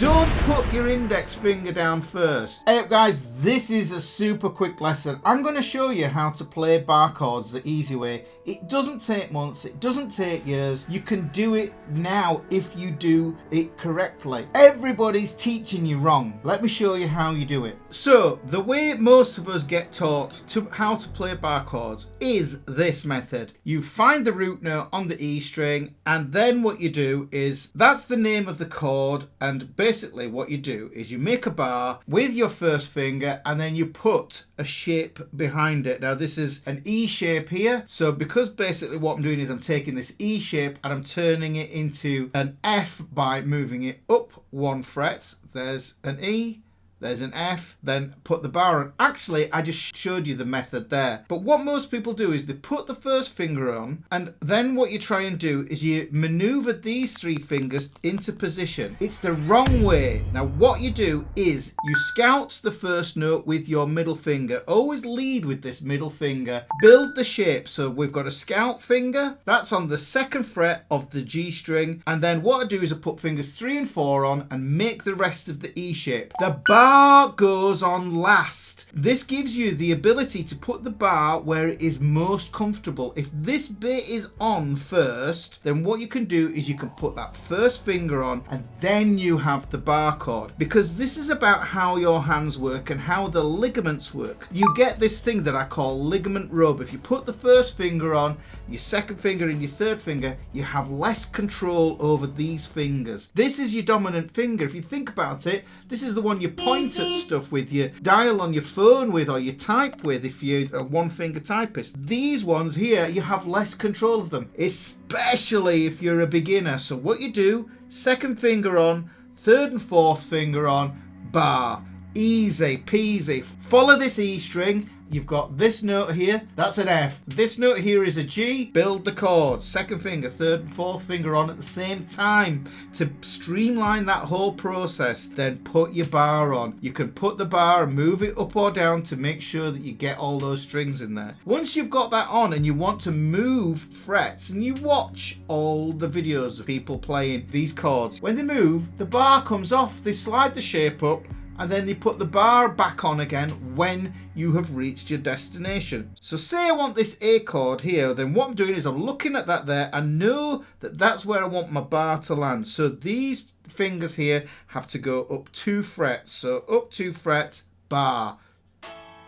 Don't put your index finger down first. Hey guys, this is a super quick lesson. I'm going to show you how to play bar chords the easy way. It doesn't take months, it doesn't take years. You can do it now if you do it correctly. Everybody's teaching you wrong. Let me show you how you do it. So the way most of us get taught how to play bar chords is this method. You find the root note on the E string, and then what you do is, that's the name of the chord, and basically what you do is you make a bar with your first finger and then you put a shape behind it. Now this is an E shape here, so because basically what I'm doing is I'm taking this E shape and I'm turning it into an F by moving it up 1 fret. There's an E, there's an F, then put the bar on. Actually, I just showed you the method there. But what most people do is they put the first finger on, and then what you try and do is you maneuver these 3 fingers into position. It's the wrong way. Now what you do is you scout the first note with your middle finger. Always lead with this middle finger. Build the shape. So we've got a scout finger. That's on the 2nd fret of the G string. And then what I do is I put fingers 3 and 4 on and make the rest of the E shape. The bar goes on last. This gives you the ability to put the bar where it is most comfortable. If this bit is on first, then what you can do is you can put that first finger on and then you have the bar chord. Because this is about how your hands work and how the ligaments work. You get this thing that I call ligament rub. If you put the first finger on, your 2nd finger and your 3rd finger, you have less control over these fingers. This is your dominant finger. If you think about it, this is the one you point at stuff with, you dial on your phone with, or you type with if you're a 1-finger typist. These ones here, you have less control of them, especially if you're a beginner. So what you do, 2nd finger on, 3rd and 4th finger on, bar. Easy peasy. Follow this E string. You've got this note here, that's an F. This note here is a G. Build the chord. 2nd finger, 3rd and 4th finger on at the same time to streamline that whole process. Then put your bar on. You can put the bar and move it up or down to make sure that you get all those strings in there. Once you've got that on and you want to move frets, and you watch all the videos of people playing these chords, when they move, the bar comes off, they slide the shape up, and then you put the bar back on again when you have reached your destination. So say I want this A chord here, then what I'm doing is I'm looking at that there. I know that that's where I want my bar to land. So these fingers here have to go up 2 frets. So up 2 frets, bar.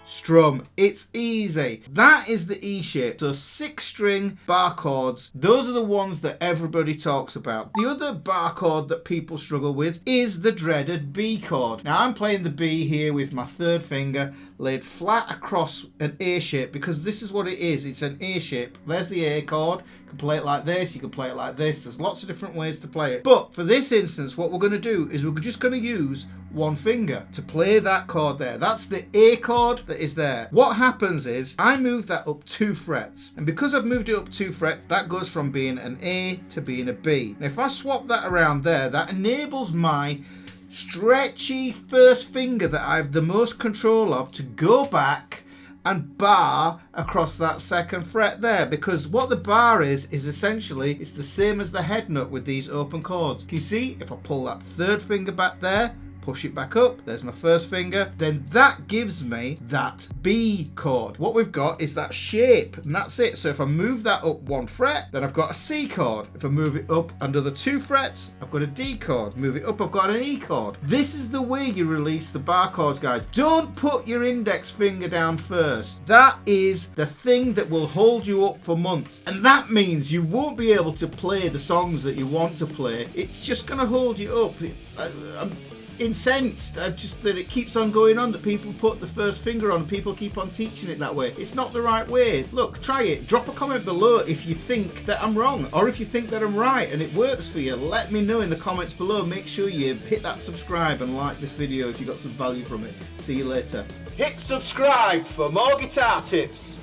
Strum. It's easy. That is the E shape. So 6-string bar chords, those are the ones that everybody talks about. The other bar chord that people struggle with is the dreaded B chord. Now I'm playing the B here with my 3rd finger laid flat across an A shape, because this is what it is. It's an A shape. There's the A chord. You can play it like this, you can play it like this. There's lots of different ways to play it. But for this instance, what we're going to do is we're just going to use 1 finger to play that chord there. That's the A chord that is there. What happens is I move that up 2 frets. And because I've moved it up 2 frets, that goes from being an A to being a B. Now if I swap that around there, that enables my stretchy first finger that I have the most control of to go back and bar across that 2nd fret there, because what the bar is essentially, it's the same as the head note with these open chords. Can you see if I pull that 3rd finger back there, push it back up, there's my 1st finger, then that gives me that B chord. What we've got is that shape, and that's it. So if I move that up 1 fret, then I've got a C chord. If I move it up another 2 frets, I've got a D chord. Move it up, I've got an E chord. This is the way you release the bar chords, guys. Don't put your index finger down first. That is the thing that will hold you up for months, and that means you won't be able to play the songs that you want to play. It's just going to hold you up. I'm incensed just that it keeps on going on, that people put the first finger on, people keep on teaching it that way. It's not the right way. Look, try it. Drop a comment below if you think that I'm wrong, or if you think that I'm right and it works for you. Let me know in the comments below. Make sure you hit that subscribe and like this video if you got some value from it. See you later. Hit subscribe for more guitar tips.